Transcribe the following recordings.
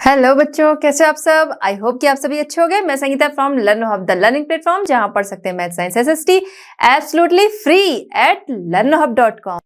Hello बच्चों, कैसे हो आप सब। आई होप कि आप सभी अच्छे हो गए। मैं Sangeeta from learn hub, the learning platform, जहां पढ़ सकते हैं math science SST absolutely free at learnhub.com।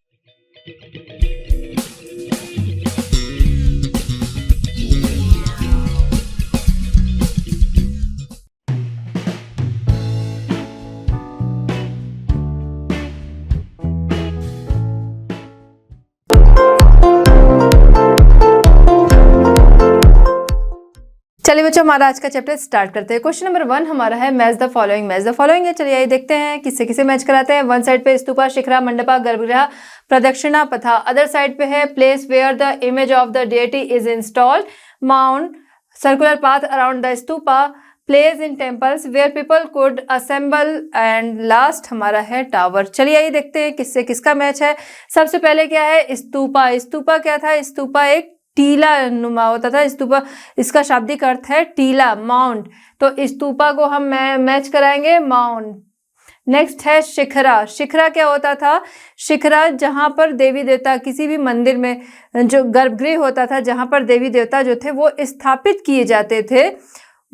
चलिए बच्चों, हमारा आज का चैप्टर स्टार्ट करते हैं। क्वेश्चन नंबर 1 हमारा है match the following. Match the following है, चलिए आइए देखते हैं किससे किसे मैच कराते हैं। वन साइड पे स्तूपा, शिखरा, मंडपा, गर्भगृह, प्रदक्षिणा पथा। अदर साइड पे है place where the image of the deity is installed, mount, circular path around the stupa, place in temples where people could assemble, and last हमारा है टावर। चलिए आइए देखते हैं किससे किसका मैच है। सबसे पहले क्या है, स्तूपा। स्तूपा क्या था, स्तूपा एक टीला नुमा होता था। स्तूपा, इसका शाब्दिक अर्थ है टीला, माउंट। तो स्तूपा को हम मैच कराएंगे माउंट। नेक्स्ट है शिखरा। शिखरा क्या होता था, शिखरा जहां पर देवी देवता किसी भी मंदिर में जो गर्भगृह होता था, जहां पर देवी देवता जो थे वो स्थापित किए जाते थे,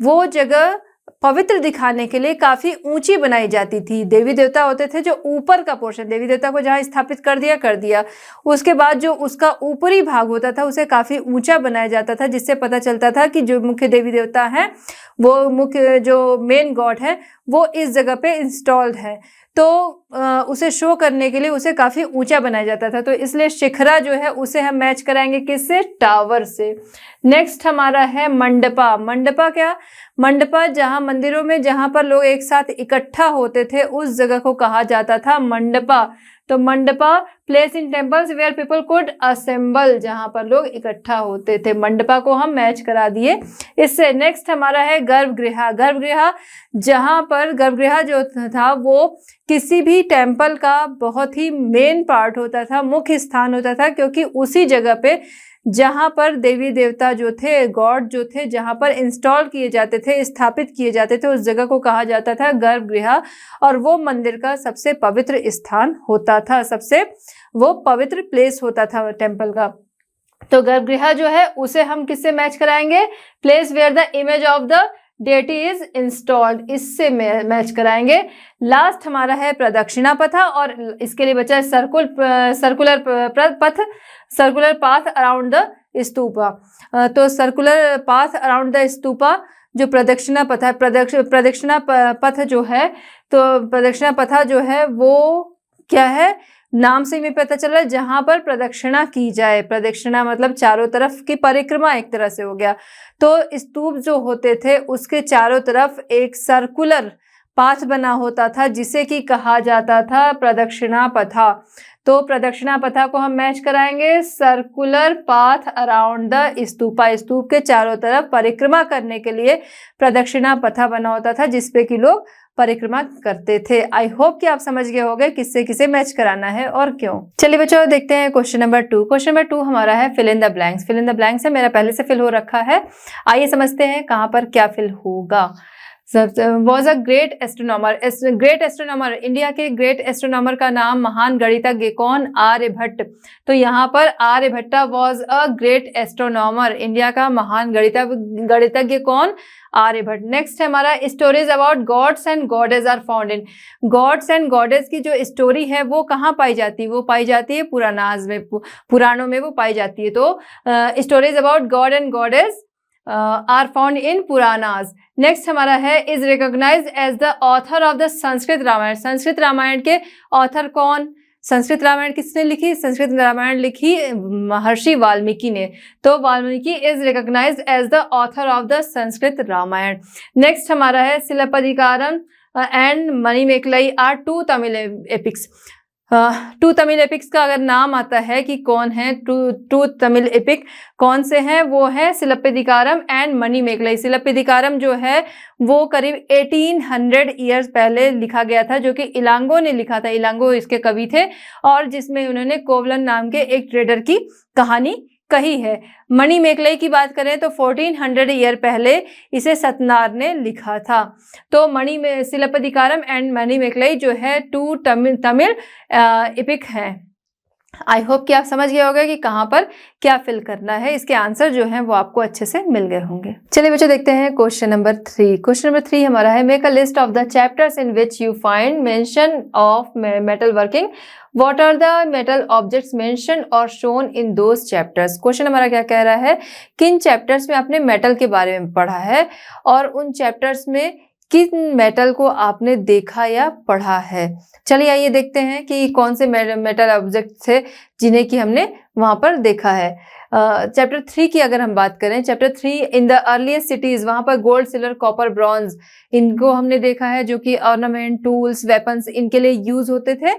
वो जगह पवित्र दिखाने के लिए काफी ऊंची बनाई जाती थी। देवी देवता होते थे जो ऊपर का पोर्शन, देवी देवता को जहां स्थापित कर दिया, उसके बाद जो उसका ऊपरी भाग होता था उसे काफी ऊंचा बनाया जाता था, जिससे पता चलता था कि जो मुख्य देवी देवता हैं, वो मुख्य जो मेन गॉड है वो इस जगह पे इंस्टॉल्ड है। तो उसे शो करने के लिए उसे काफी ऊंचा बनाया जाता था। तो इसलिए शिखरा जो है उसे हम मैच कराएंगे किससे, टावर से। नेक्स्ट हमारा है मंडपा। मंडपा क्या, मंडपा जहां मंदिरों में जहां पर लोग एक साथ इकट्ठा होते थे उस जगह को कहा जाता था मंडपा। तो mandapa place in temples where people could assemble, जहां पर लोग इकट्ठा होते थे। मंडपा को हम मैच करा दिए इससे। नेक्स्ट हमारा है गर्भगृह। गर्भगृह जहां पर, गर्भगृह जो था वो किसी भी टेम्पल का बहुत ही मेन पार्ट होता था, मुख्य स्थान होता था, क्योंकि उसी जगह पे जहां पर देवी देवता जो थे, गॉड जो थे, जहां पर इंस्टॉल किए जाते थे, स्थापित किए जाते थे, उस जगह को कहा जाता था गर्भगृह। और वो मंदिर का सबसे पवित्र स्थान होता था, सबसे वो पवित्र प्लेस होता था टेम्पल का। तो गर्भगृह जो है उसे हम किससे मैच कराएंगे, place where the image of the deity is installed, इससे मैच कराएंगे। लास्ट हमारा है प्रदक्षिणा पथा, और इसके लिए बचा है सर्कुलर पथ, circular path around the stupa. तो circular path around the stupa जो प्रदक्षिणा पथ है, प्रदक्षिणा पथ जो है, तो प्रदक्षिणा पथा जो है वो क्या है, नाम से ही पता चल रहा है जहां पर प्रदक्षिणा की जाए। प्रदक्षिणा मतलब चारों तरफ की परिक्रमा एक तरह से हो गया। तो स्तूप जो होते थे उसके चारों तरफ एक सर्कुलर पाथ बना होता था, जिसे कि कहा जाता था प्रदक्षिणा पथा। तो प्रदक्षिणा पथा को हम मैच कराएंगे circular path around the stupa. Stupa के चारों तरफ परिक्रमा करने के लिए प्रदक्षिणा पथा बना होता था, जिसपे कि लोग परिक्रमा करते थे। आई होप कि आप समझ गए होंगे किससे किसे मैच कराना है और क्यों। चलिए बच्चों, देखते हैं क्वेश्चन नंबर 2। क्वेश्चन नंबर 2 हमारा है fill in the blanks. Fill in the blanks है, मेरा पहले से फिल हो रखा है। आइए समझते हैं कहां पर क्या फिल होगा। Was a great astronomer. Great astronomer, India के ग्रेट एस्ट्रोनॉमर का नाम महान गणितज्ञ कौन, आर्यभट्ट। तो यहाँ पर Aryabhata was a great astronomer, India का महान गणितज्ञ कौन, आर्यभट्ट। नेक्स्ट है हमारा stories about gods and goddess are found in. Gods and goddess की जो स्टोरी है वो कहाँ पाई जाती है, वो पाई जाती है पुराणास में, पुराणों में वो पाई जाती है। तो stories about god and goddess are found in Puranas. Next हमारा है is recognised as the author of the Sanskrit Ramayana. Sanskrit Ramayana के ऑथर कौन, संस्कृत रामायण किसने लिखी, संस्कृत रामायण लिखी महर्षि वाल्मीकि ने। तो Valmiki is recognised as the author of the Sanskrit Ramayana. Next हमारा है Silappadikaram and Manimekalai are two Tamil epics. Two Tamil epics का अगर नाम आता है कि कौन है टू तमिल एपिक कौन से हैं, वो है शिलप्पदिकारम एंड मणिमेखलाई। शिलप्पदिकारम जो है वो करीब 1800 ईयर्स पहले लिखा गया था, जो कि इलांगो ने लिखा था। इलांगो इसके कवि थे, और जिसमें उन्होंने कोवलन नाम के एक ट्रेडर की कहानी कही है। मणिमेखलाई की बात करें तो 1400 ईयर पहले इसे सतनार ने लिखा था। तो शिलप्पदिकारम एंड मणिमेखलाई जो है टू तमिल एपिक हैं। आई होप कि आप समझ गए होंगे कि कहाँ पर क्या फिल करना है। इसके आंसर जो हैं वो आपको अच्छे से मिल गए होंगे। चलिए बच्चों देखते हैं क्वेश्चन नंबर 3। क्वेश्चन नंबर 3 हमारा है, make a list of the chapters in which you find mention of metal working. What are the metal objects mention और shown in those chapters. Question हमारा क्या कह रहा है, किन चैप्टर्स में आपने मेटल के बारे में पढ़ा है और उन चैप्टर्स में किन मेटल को आपने देखा या पढ़ा है। चलिए आइए देखते हैं कि कौन से मेटल ऑब्जेक्ट थे जिन्हें कि हमने वहां पर देखा है। चैप्टर 3 की अगर हम बात करें, chapter 3 in the earliest cities, वहां पर गोल्ड, सिल्वर, कॉपर, ब्रॉन्ज इनको हमने देखा है, जो कि ऑर्नामेंट, टूल्स, वेपन्स इनके लिए यूज होते थे,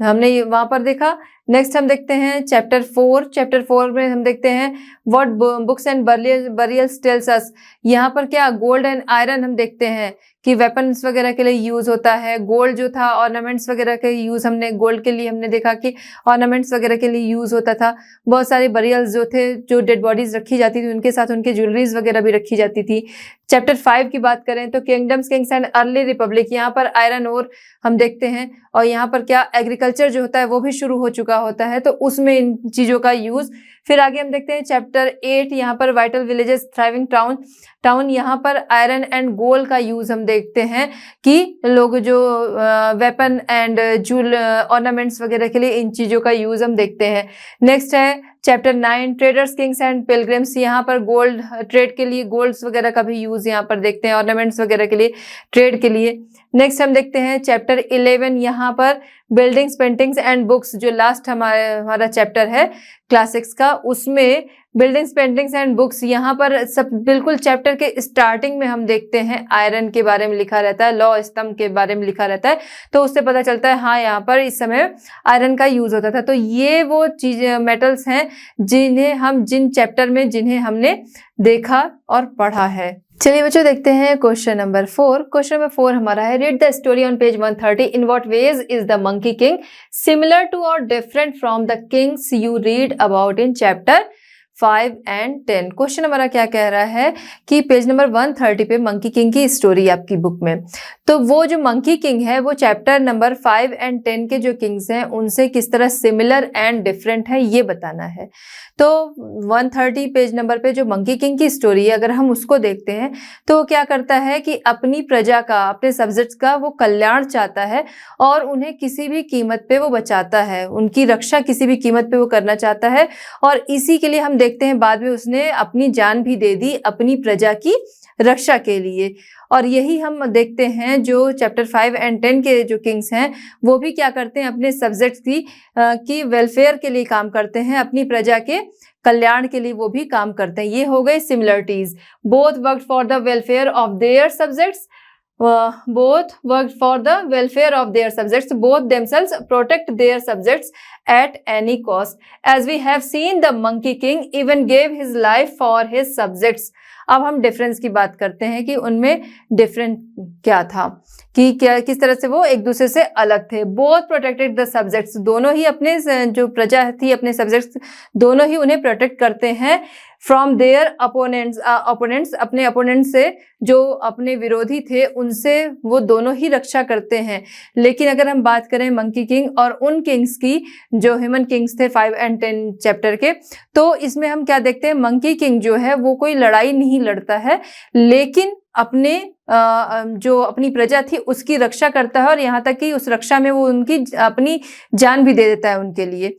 हमने वहां पर देखा। नेक्स्ट हम देखते हैं चैप्टर 4। चैप्टर 4 में हम देखते हैं what books and burials tells us. यहाँ पर क्या गोल्ड एंड आयरन हम देखते हैं कि वेपन्स वगैरह के लिए यूज होता है। गोल्ड जो था ऑर्नामेंट्स वगैरह के यूज, हमने गोल्ड के लिए हमने देखा कि ऑर्नामेंट्स वगैरह के लिए यूज होता था। बहुत सारे बरियल्स जो थे, जो डेड बॉडीज रखी जाती थी, उनके साथ उनकी ज्वेलरीज वगैरह भी रखी जाती थी। चैप्टर 5 की बात करें तो kingdoms, Kings and early Republic, यहाँ पर आयरन ओर हम देखते हैं और यहाँ पर क्या एग्रीकल्चर जो होता है वो भी शुरू हो चुका होता है, तो उसमें इन चीजों का यूज। फिर आगे हम देखते हैं चैप्टर 8, यहाँ पर वाइटल विलेजेस, थ्राइविंग टाउन, यहाँ पर आयरन एंड गोल्ड का यूज हम देखते हैं कि लोग जो वेपन एंड जूल ऑर्नामेंट्स वगैरह के लिए इन चीजों का यूज हम देखते हैं। नेक्स्ट है chapter 9 traders, Kings and pilgrims, यहाँ पर गोल्ड ट्रेड के लिए गोल्ड्स वगैरह का भी यूज यहाँ पर देखते हैं, ऑर्नामेंट्स वगैरह के लिए, ट्रेड के लिए। नेक्स्ट हम देखते हैं चैप्टर 11, यहाँ पर बिल्डिंग्स, पेंटिंग्स एंड बुक्स, जो लास्ट हमारा चैप्टर है क्लास 6 का, उसमें बिल्डिंग्स, पेंटिंग्स एंड बुक्स, यहाँ पर सब बिल्कुल चैप्टर के स्टार्टिंग में हम देखते हैं आयरन के बारे में लिखा रहता है, लौ स्तंभ के बारे में लिखा रहता है, तो उससे पता चलता है हाँ यहाँ पर इस समय आयरन का यूज होता था। तो ये वो चीजें मेटल्स हैं जिन चैप्टर में जिन्हें हमने देखा और पढ़ा है। चलिए बच्चों देखते हैं क्वेश्चन नंबर 4। क्वेश्चन नंबर 4 हमारा है, read the story on page 130। In what ways is the monkey king similar to और different from the kings you read about in chapter 5 and 10। Question हमारा क्या कह रहा है कि पेज नंबर 130 पे मंकी किंग की स्टोरी आपकी बुक में, तो वो जो मंकी किंग है वो चैप्टर नंबर 5 एंड 10 के जो किंग्स हैं उनसे किस तरह सिमिलर एंड डिफरेंट है ये बताना है। तो 130 पेज नंबर पे जो मंकी किंग की स्टोरी है, अगर हम उसको देखते हैं तो वो क्या करता है कि अपनी प्रजा का, अपने सब्जेक्ट्स का वो कल्याण चाहता है और उन्हें किसी भी कीमत पे वो बचाता है, उनकी रक्षा किसी भी कीमत पे वो करना चाहता है। और इसी के लिए हम देखते हैं बाद में उसने अपनी जान भी दे दी अपनी प्रजा की रक्षा के लिए। और यही हम देखते हैं जो चैप्टर 5 एंड 10 के जो किंग्स हैं वो भी क्या करते हैं, अपने सब्जेक्ट्स की वेलफेयर के लिए काम करते हैं, अपनी प्रजा के कल्याण के लिए वो भी काम करते हैं। ये हो गए similarities. Both work for the welfare of their subjects, both worked for the welfare of their subjects, both themselves protect their subjects at any cost. As we have seen, the Monkey King even gave his life for his subjects. अब हम difference की बात करते हैं कि उनमें different क्या था, कि क्या किस तरह से वो एक दूसरे से अलग थे। बोथ प्रोटेक्टेड द सब्जेक्ट्स, दोनों ही अपने जो प्रजा थी, अपने सब्जेक्ट्स दोनों ही उन्हें प्रोटेक्ट करते हैं फ्रॉम देयर अपोनेंट्स, अपने अपोनेंट से, जो अपने विरोधी थे उनसे वो दोनों ही रक्षा करते हैं। लेकिन अगर हम बात करें मंकी किंग और उन किंग्स की जो ह्यूमन किंग्स थे 5 एंड 10 चैप्टर के, तो इसमें हम क्या देखते हैं, मंकी किंग जो है वो कोई लड़ाई नहीं लड़ता है, लेकिन अपने जो अपनी प्रजा थी उसकी रक्षा करता है और यहाँ तक कि उस रक्षा में वो उनकी अपनी जान भी दे देता है उनके लिए।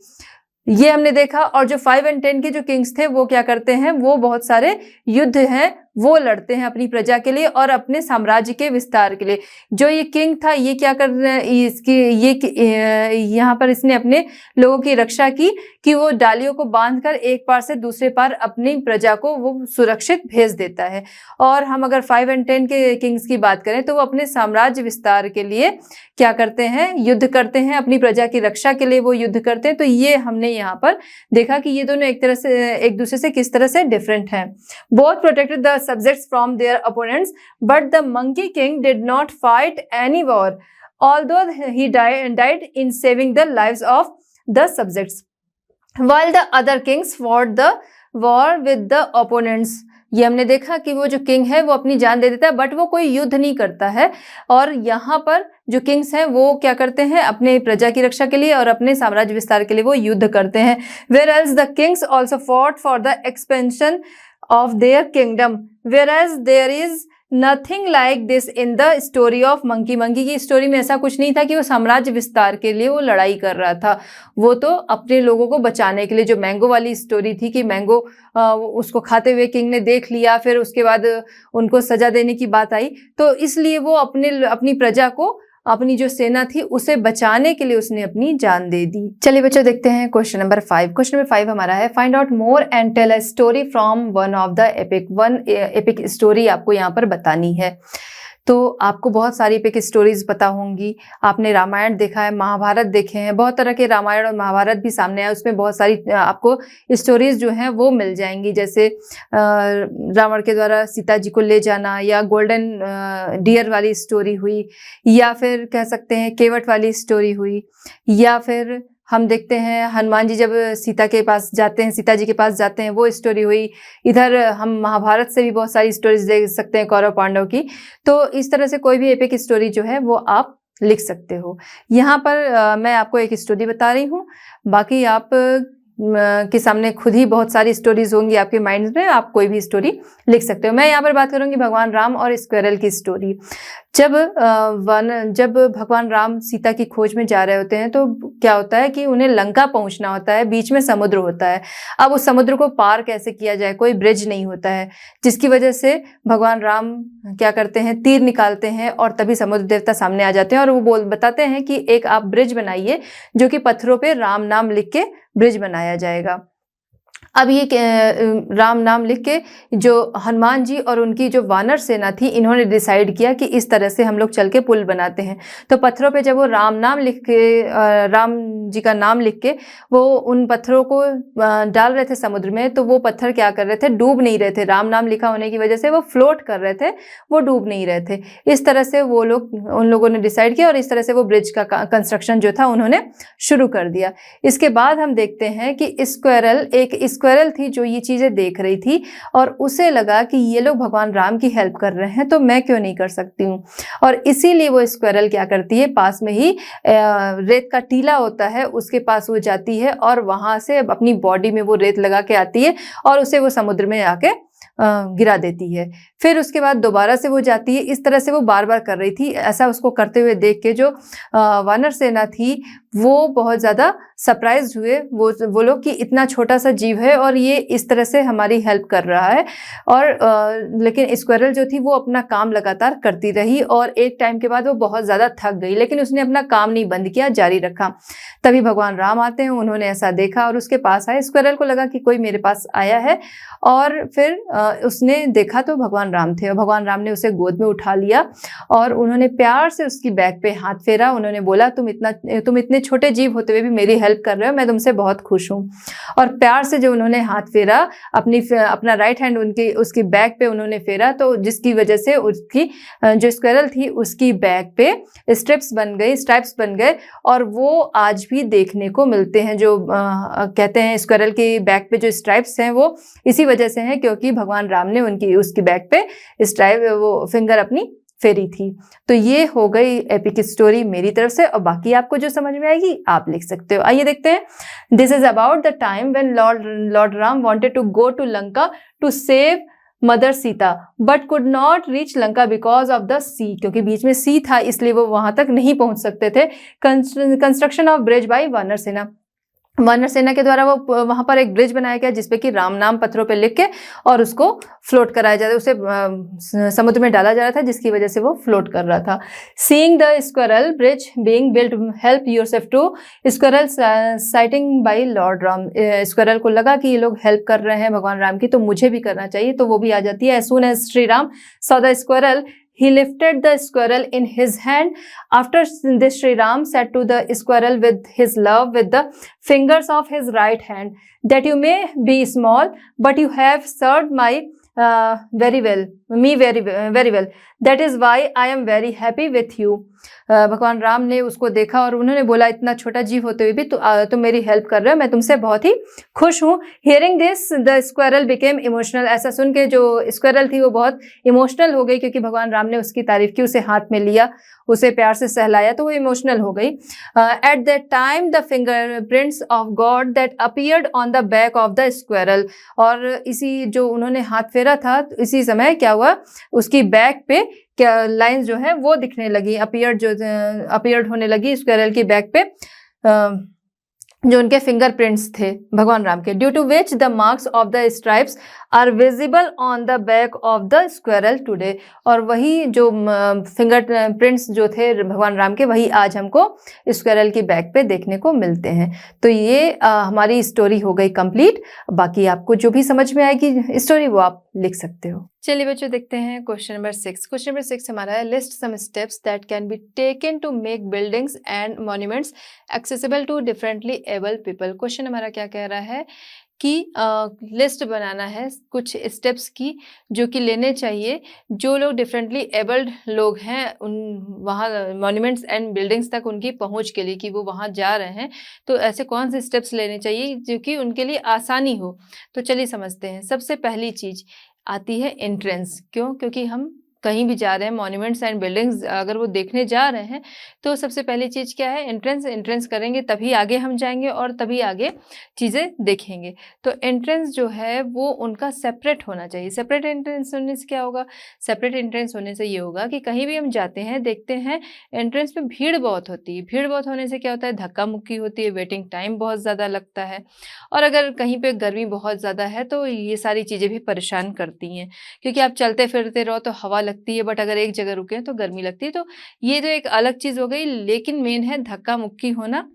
ये हमने देखा। और जो 5 एंड 10 के जो किंग्स थे वो क्या करते हैं, वो बहुत सारे युद्ध हैं वो लड़ते हैं अपनी प्रजा के लिए और अपने साम्राज्य के विस्तार के लिए। जो ये किंग था ये क्या कर रहे हैं, इसकी ये यहाँ पर इसने अपने लोगों की रक्षा की कि वो डालियों को बांधकर एक पार से दूसरे पार अपनी प्रजा को वो सुरक्षित भेज देता है। और हम अगर 5 एंड 10 के किंग्स की बात करें तो वो अपने साम्राज्य विस्तार के लिए क्या करते हैं, युद्ध करते हैं, अपनी प्रजा की रक्षा के लिए वो युद्ध करते हैं। तो ये हमने यहाँ पर देखा कि ये दोनों एक तरह से एक दूसरे से किस तरह से डिफरेंट हैं। Both protected the subjects from their opponents, but the Monkey King did not fight any war, although he died in saving the lives of the subjects, while the other kings fought the war with the opponents. ये हमने देखा कि वो जो king है वो अपनी जान दे देता है, बट वो कोई युद्ध नहीं करता है। और यहाँ पर जो किंग्स हैं वो क्या करते हैं, अपने प्रजा की रक्षा के लिए और अपने साम्राज्य विस्तार के लिए वो युद्ध करते हैं। Whereas the kings also fought for the expansion of their kingdom, whereas there is nothing like this in the story of monkey. Monkey की स्टोरी में ऐसा कुछ नहीं था कि वो साम्राज्य विस्तार के लिए वो लड़ाई कर रहा था, वो तो अपने लोगों को बचाने के लिए। जो मैंगो वाली स्टोरी थी कि मैंगो उसको खाते हुए किंग ने देख लिया, फिर उसके बाद उनको सजा देने की बात आई, तो इसलिए वो अपनी प्रजा को, अपनी जो सेना थी उसे बचाने के लिए उसने अपनी जान दे दी। चलिए बच्चों देखते हैं क्वेश्चन नंबर 5। क्वेश्चन नंबर 5 हमारा है find out more and tell a story from one of the epic. One epic story आपको यहाँ पर बतानी है। तो आपको बहुत सारी एपिक स्टोरीज पता होंगी, आपने रामायण देखा है, महाभारत देखे हैं, बहुत तरह के रामायण और महाभारत भी सामने आए, उसमें बहुत सारी आपको स्टोरीज जो हैं वो मिल जाएंगी। जैसे रावण के द्वारा सीता जी को ले जाना, या गोल्डन डियर वाली स्टोरी हुई, या फिर कह सकते हैं केवट वाली स्टोरी हुई, या फिर हम देखते हैं हनुमान जी जब सीता के पास जाते हैं, सीता जी के पास जाते हैं, वो स्टोरी हुई। इधर हम महाभारत से भी बहुत सारी स्टोरीज देख सकते हैं, कौरव पांडव की। तो इस तरह से कोई भी एपिक स्टोरी जो है वो आप लिख सकते हो। यहाँ पर मैं आपको एक स्टोरी बता रही हूँ, बाकी आप के सामने खुद ही बहुत सारी स्टोरीज होंगी आपके माइंड में, आप कोई भी स्टोरी लिख सकते हो। मैं यहाँ पर बात करूंगी भगवान राम और स्क्वेरल की स्टोरी। जब भगवान राम सीता की खोज में जा रहे होते हैं तो क्या होता है कि उन्हें लंका पहुंचना होता है, बीच में समुद्र होता है। अब उस समुद्र को पार कैसे किया जाए, कोई ब्रिज नहीं होता है, जिसकी वजह से भगवान राम क्या करते हैं, तीर निकालते हैं और तभी समुद्र देवता सामने आ जाते हैं और वो बताते हैं कि एक आप ब्रिज बनाइए जो कि पत्थरों पे राम नाम लिख के ब्रिज बनाया जाएगा। अब ये राम नाम लिख के जो हनुमान जी और उनकी जो वानर सेना थी, इन्होंने डिसाइड किया कि इस तरह से हम लोग चल के पुल बनाते हैं। तो पत्थरों पे जब वो राम नाम लिख के, राम जी का नाम लिख के वो उन पत्थरों को डाल रहे थे समुद्र में, तो वो पत्थर क्या कर रहे थे, डूब नहीं रहे थे। राम नाम लिखा होने की वजह से वो फ्लोट कर रहे थे, वो डूब नहीं रहे थे। इस तरह से वो लोग, उन लोगों ने डिसाइड किया और इस तरह से वो ब्रिज का कंस्ट्रक्शन जो था उन्होंने शुरू कर दिया। इसके बाद हम देखते हैं कि स्क्वेरल थी जो ये चीजें देख रही थी और उसे लगा कि ये लोग भगवान राम की हेल्प कर रहे हैं, तो मैं क्यों नहीं कर सकती हूँ। और इसीलिए वो स्क्वेरल क्या करती है, पास में ही रेत का टीला होता है, उसके पास वो जाती है और वहां से अपनी बॉडी में वो रेत लगा के आती है और उसे वो समुद्र में आके गिरा देती है। फिर उसके बाद दोबारा से वो जाती है। इस तरह से वो बार बार कर रही थी। ऐसा उसको करते हुए देख के जो वानर सेना थी वो बहुत ज़्यादा सरप्राइज हुए, वो लोग कि इतना छोटा सा जीव है और ये इस तरह से हमारी हेल्प कर रहा है। और लेकिन स्क्वेरल जो थी वो अपना काम लगातार करती रही और एक टाइम के बाद वो बहुत ज़्यादा थक गई, लेकिन उसने अपना काम नहीं बंद किया, जारी रखा। तभी भगवान राम आते हैं, उन्होंने ऐसा देखा और उसके पास आए। स्क्वेरल को लगा कि कोई मेरे पास आया है और फिर उसने देखा तो भगवान राम थे और भगवान राम ने उसे गोद में उठा लिया और उन्होंने प्यार से उसकी बैक पे हाथ फेरा। उन्होंने बोला, तुम इतने छोटे जीव होते हुए भी मेरी हेल्प कर रहे हो, मैं तुमसे बहुत खुश हूँ। और प्यार से जो उन्होंने हाथ फेरा, अपना राइट हैंड उसकी बैक पे उन्होंने फेरा, तो जिसकी वजह से उसकी जो स्क्वेरल थी उसकी बैक पे स्ट्रिप्स बन गए और वो आज भी देखने को मिलते हैं। जो कहते हैं स्क्वेरल की बैक पे जो स्ट्राइप्स हैं वो इसी वजह से हैं क्योंकि भगवान राम ने उसकी बैक पे वो फिंगर अपनी फेरी थी। तो ये हो गई एपिक स्टोरी मेरी तरफ से और बाकी आपको जो समझ में आएगी आप लिख सकते हो। आइए देखते हैं। This is about the time when lord Ram wanted to go to Lanka to save mother Sita but could not reach Lanka because of the sea. क्योंकि बीच में सी था इसलिए वो वहां तक नहीं पहुंच सकते थे। कंस्ट्रक्शन ऑफ ब्रिज बाय वानर सेना के द्वारा वो वहां पर एक ब्रिज बनाया गया जिसपे कि राम नाम पत्थरों पे लिख के और उसको फ्लोट कराया जाता, उसे समुद्र में डाला जा रहा था जिसकी वजह से वो फ्लोट कर रहा था। Seeing the squirrel bridge being built help yourself to. Squirrel sighting by Lord Ram. Squirrel को लगा कि ये लोग हेल्प कर रहे हैं भगवान राम की, तो मुझे भी करना चाहिए, तो वो भी आ जाती है। As soon as Shri Ram saw the squirrel he lifted the squirrel in his hand. After this, Sri Ram said to the squirrel with his love with the fingers of his right hand, that you may be small, but you have served my very well, me very very well, that is why I am very happy with you. भगवान राम ने उसको देखा और उन्होंने बोला, इतना छोटा जीव होते हुए भी तुम मेरी हेल्प कर रहे हो, मैं तुमसे बहुत ही खुश हूँ। Hearing this the squirrel became emotional. ऐसा सुन के जो स्क्वायरल थी वो बहुत इमोशनल हो गई, क्योंकि भगवान राम ने उसकी तारीफ की, उसे हाथ में लिया, उसे प्यार से सहलाया, तो वो इमोशनल हो गई। At that time the finger prints of God that appeared on the back of the squirrel. और इसी जो उन्होंने हाथ फेरा था, इसी समय क्या हुआ, उसकी बैक पे क्या लाइंस जो है वो दिखने लगी, अपीयर्ड होने लगी स्क्वायरल की बैक पे, जो उनके फिंगरप्रिंट्स थे भगवान राम के। Due to which the marks of the stripes are visible on the back of the squirrel today. और वही जो फिंगरप्रिंट्स जो थे भगवान राम के, वही आज हमको स्क्वायरल की बैक पे देखने को मिलते हैं। तो ये हमारी स्टोरी हो गई कंप्लीट। बाकी आपको जो भी समझ में आएगी स्टोरी वो आप लिख सकते हो। चलिए बच्चों, देखते हैं क्वेश्चन नंबर 6। क्वेश्चन नंबर 6 हमारा है, list some steps that can be taken to make buildings and monuments accessible to differently abled people. Question हमारा क्या कह रहा है कि लिस्ट बनाना है कुछ स्टेप्स की जो कि लेने चाहिए जो लोग डिफरेंटली एबल्ड लोग हैं, उन वहाँ मॉन्यूमेंट्स एंड बिल्डिंग्स तक उनकी पहुँच के लिए, कि वो वहाँ जा रहे हैं, तो ऐसे कौन से स्टेप्स लेने चाहिए जो कि उनके लिए आसानी हो। तो चलिए समझते हैं। सबसे पहली चीज़ आती है एंट्रेंस। क्यों? क्योंकि हम कहीं भी जा रहे हैं, मॉन्यूमेंट्स एंड बिल्डिंग्स अगर वो देखने जा रहे हैं, तो सबसे पहली चीज़ क्या है, एंट्रेंस। एंट्रेंस करेंगे तभी आगे हम जाएंगे और तभी आगे चीज़ें देखेंगे। तो एंट्रेंस जो है वो उनका सेपरेट होना चाहिए। सेपरेट एंट्रेंस होने से क्या होगा, सेपरेट एंट्रेंस होने से ये होगा कि कहीं भी हम जाते हैं, देखते हैं एंट्रेंस पे भीड़ बहुत होती है। भीड़ बहुत होने से क्या होता है, धक्का मुक्की होती है, वेटिंग टाइम बहुत ज़्यादा लगता है, और अगर कहीं पे गर्मी बहुत ज़्यादा है तो ये सारी चीज़ें भी परेशान करती हैं, क्योंकि आप चलते फिरते रहो तो हवा लगती है, बट अगर एक जगह रुके तो गर्मी लगती है। तो ये तो एक अलग चीज़ हो गई, लेकिन मेन है धक्का मुक्की होना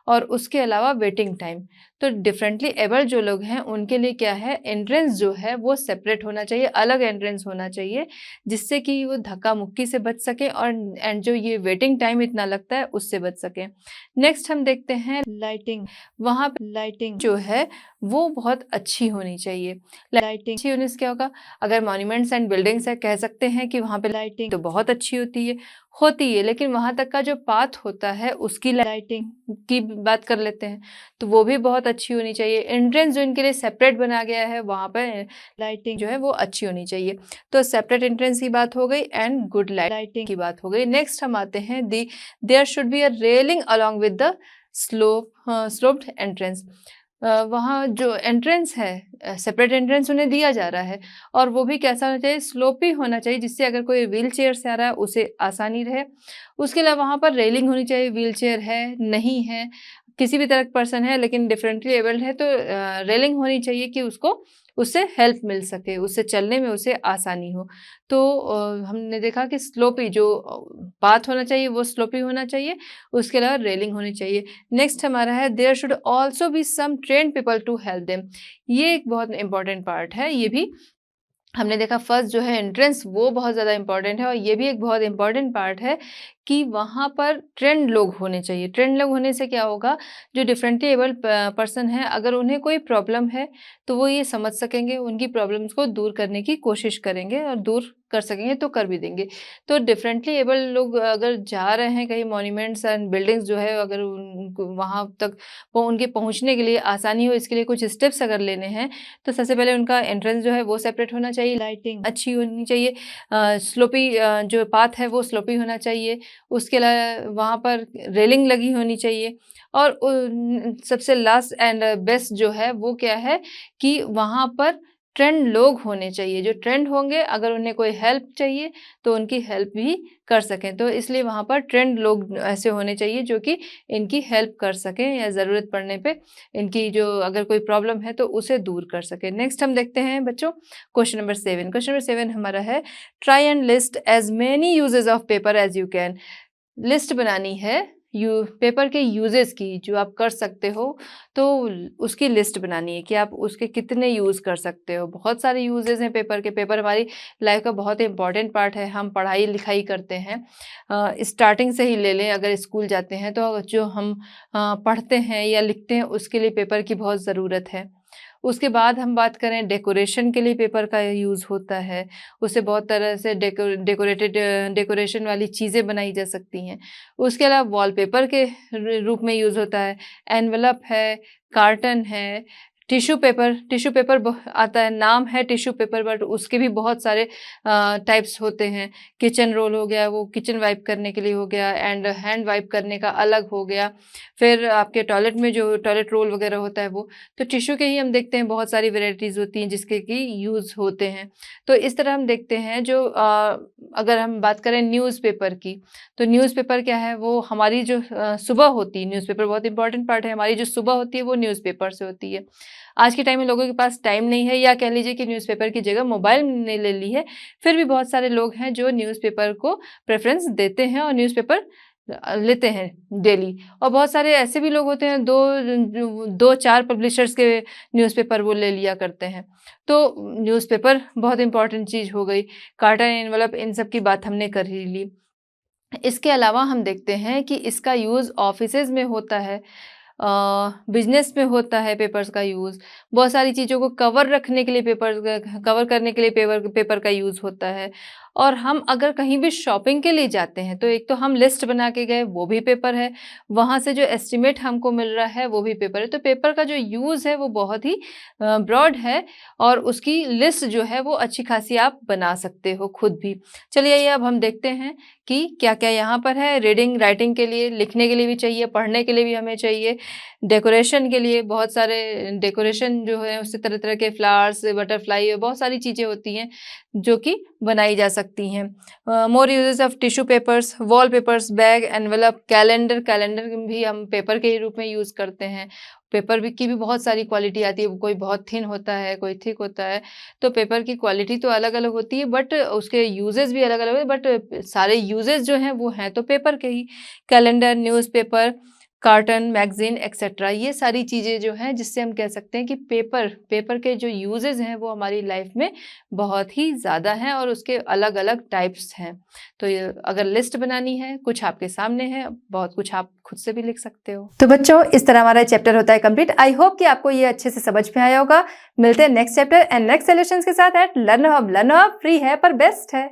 और उसके अलावा वेटिंग टाइम। तो डिफरेंटली एबल्ड जो लोग हैं उनके लिए क्या है, एंट्रेंस जो है वो सेपरेट होना चाहिए, अलग एंट्रेंस होना चाहिए, जिससे कि वो धक्का मुक्की से बच सके और एंड जो ये वेटिंग टाइम इतना लगता है उससे बच सके। नेक्स्ट हम देखते हैं लाइटिंग। वहाँ पे लाइटिंग जो है वो बहुत अच्छी होनी चाहिए। लाइटिंग अच्छी होने से क्या होगा, अगर मॉन्यूमेंट्स एंड बिल्डिंग्स है, कह सकते हैं कि वहाँ पे लाइटिंग तो बहुत अच्छी होती है, लेकिन वहाँ तक का जो पाथ होता है उसकी लाइटिंग की बात कर लेते हैं, तो वो भी बहुत अच्छी होनी चाहिए। एंट्रेंस जो इनके लिए सेपरेट बना गया है, वहाँ पर लाइटिंग जो है वो अच्छी होनी चाहिए। तो सेपरेट एंट्रेंस की बात हो गई एंड गुड लाइटिंग की बात हो गई। नेक्स्ट हम आते हैं there should be a railing along with the sloped entrance. वहाँ जो एंट्रेंस है, सेपरेट एंट्रेंस उन्हें दिया जा रहा है, और वो भी कैसा होना चाहिए, स्लोपी होना चाहिए, जिससे अगर कोई व्हील चेयर से आ रहा है उसे आसानी रहे। उसके अलावा वहाँ पर रेलिंग होनी चाहिए। व्हील चेयर है, नहीं है, किसी भी तरह का पर्सन है लेकिन डिफरेंटली एबल्ड है, तो रेलिंग होनी चाहिए कि उसको उससे हेल्प मिल सके, उससे चलने में उसे आसानी हो। तो हमने देखा कि स्लोपी जो पाथ होना चाहिए वो स्लोपी होना चाहिए, उसके अलावा रेलिंग होनी चाहिए। नेक्स्ट हमारा है, there should also be some trained people to help them. ये एक बहुत इंपॉर्टेंट पार्ट है। ये भी हमने देखा, फर्स्ट जो है एंट्रेंस वो बहुत ज़्यादा इंपॉर्टेंट है, और ये भी एक बहुत इंपॉर्टेंट पार्ट है कि वहाँ पर ट्रेंड लोग होने चाहिए। ट्रेंड लोग होने से क्या होगा, जो डिफरेंटली एबल्ड पर्सन है, अगर उन्हें कोई प्रॉब्लम है तो वो ये समझ सकेंगे, उनकी प्रॉब्लम्स को दूर करने की कोशिश करेंगे, और दूर कर सकेंगे तो कर भी देंगे। तो डिफरेंटली एबल्ड लोग अगर जा रहे हैं कहीं, मॉन्यूमेंट्स एंड बिल्डिंग्स जो है अगर उनको वहाँ तक उनके पहुँचने के लिए आसानी हो, इसके लिए कुछ स्टेप्स अगर लेने हैं, तो सबसे पहले उनका एंट्रेंस जो है वो सेपरेट होना चाहिए, लाइटिंग अच्छी होनी चाहिए, स्लोपी जो पाथ है वो स्लोपी होना चाहिए, उसके अलावा वहाँ पर रेलिंग लगी होनी चाहिए, और सबसे लास्ट एंड बेस्ट जो है वो क्या है कि वहाँ पर ट्रेंड लोग होने चाहिए। जो ट्रेंड होंगे, अगर उन्हें कोई हेल्प चाहिए तो उनकी हेल्प भी कर सकें, तो इसलिए वहाँ पर ट्रेंड लोग ऐसे होने चाहिए जो कि इनकी हेल्प कर सकें, या ज़रूरत पड़ने पे इनकी जो अगर कोई प्रॉब्लम है तो उसे दूर कर सकें। नेक्स्ट हम देखते हैं बच्चों क्वेश्चन नंबर 7। क्वेश्चन नंबर 7 हमारा है, try and list as many uses of paper as you can. List बनानी है पेपर के यूजेस की, जो आप कर सकते हो, तो उसकी लिस्ट बनानी है कि आप उसके कितने यूज़ कर सकते हो। बहुत सारे यूजेस हैं पेपर के। पेपर हमारी लाइफ का बहुत इंपॉर्टेंट पार्ट है। हम पढ़ाई लिखाई करते हैं, स्टार्टिंग से ही ले लें, अगर स्कूल जाते हैं तो जो हम पढ़ते हैं या लिखते हैं उसके लिए पेपर की बहुत ज़रूरत है। उसके बाद हम बात करें डेकोरेशन के लिए पेपर का यूज़ होता है, उससे बहुत तरह से डेकोरेशन वाली चीज़ें बनाई जा सकती हैं। उसके अलावा वॉलपेपर के रूप में यूज़ होता है, एनवेलप है, कार्टन है, टिश्यू पेपर आता है, नाम है टिश्यू पेपर बट उसके भी बहुत सारे टाइप्स होते हैं। किचन रोल हो गया, वो किचन वाइप करने के लिए हो गया, एंड हैंड वाइप करने का अलग हो गया। फिर आपके टॉयलेट में जो टॉयलेट रोल वगैरह होता है वो, तो टिश्यू के ही हम देखते हैं बहुत सारी वेराइटीज़ होती हैं जिसके कि यूज़ होते हैं। तो इस तरह हम देखते हैं जो अगर हम बात करें न्यूज़पेपर की, तो न्यूज़पेपर क्या है, वो हमारी जो सुबह होती है, न्यूज़पेपर बहुत इंपॉर्टेंट पार्ट है, हमारी जो सुबह होती है वो न्यूज़पेपर से होती है। आज के टाइम में लोगों के पास टाइम नहीं है, या कह लीजिए कि न्यूज़पेपर की जगह मोबाइल ने ले ली है, फिर भी बहुत सारे लोग हैं जो न्यूज़पेपर को प्रेफ़रेंस देते हैं और न्यूज़पेपर लेते हैं डेली। और बहुत सारे ऐसे भी लोग होते हैं, 2-4 पब्लिशर्स के न्यूज़पेपर वो ले लिया करते हैं। तो न्यूज़पेपर बहुत इंपॉर्टेंट चीज़ हो गई। कार्टन, एनवेलप, इन सब की बात हमने कर ही ली। इसके अलावा हम देखते हैं कि इसका यूज़ ऑफ़िसेज़ में होता है, बिजनेस में होता है पेपर्स का यूज़। बहुत सारी चीज़ों को कवर रखने के लिए कवर करने के लिए पेपर का यूज़ होता है। और हम अगर कहीं भी शॉपिंग के लिए जाते हैं तो एक तो हम लिस्ट बना के गए, वो भी पेपर है, वहाँ से जो एस्टिमेट हमको मिल रहा है वो भी पेपर है। तो पेपर का जो यूज़ है वो बहुत ही ब्रॉड है, और उसकी लिस्ट जो है वो अच्छी खासी आप बना सकते हो खुद भी। चलिए ये अब हम देखते हैं कि क्या-क्या यहाँ पर है। रीडिंग, राइटिंग के लिए, लिखने के लिए भी चाहिए, पढ़ने के लिए भी हमें चाहिए। डेकोरेशन के लिए बहुत सारे डेकोरेशन जो है उससे तरह-तरह के फ्लावर्स, बटरफ्लाई, बहुत सारी चीज़ें होती हैं जो कि बनाई जा सकती हैं। More uses of tissue papers, wallpapers, bag, envelope, calendar भी हम पेपर के ही रूप में यूज़ करते हैं। पेपर भी की भी बहुत सारी क्वालिटी आती है, कोई बहुत थिन होता है, कोई थिक होता है। तो पेपर की क्वालिटी तो अलग-अलग होती है, बट उसके यूजेस भी अलग-अलग है, बट सारे यूजेस जो हैं वो हैं तो पेपर के ही। Calendar, newspaper, carton, magazine etcetera, ये सारी चीज़ें जो हैं जिससे हम कह सकते हैं कि पेपर के जो यूजेस हैं वो हमारी लाइफ में बहुत ही ज़्यादा हैं, और उसके अलग-अलग टाइप्स हैं। तो ये अगर लिस्ट बनानी है, कुछ आपके सामने है, बहुत कुछ आप खुद से भी लिख सकते हो। तो बच्चों, इस तरह हमारा चैप्टर होता है कंप्लीट। आई होप कि आपको ये अच्छे से समझ में आया होगा। मिलते हैं next chapter and next solutions के साथ at Learn Hub. Learn Hub free है पर बेस्ट है।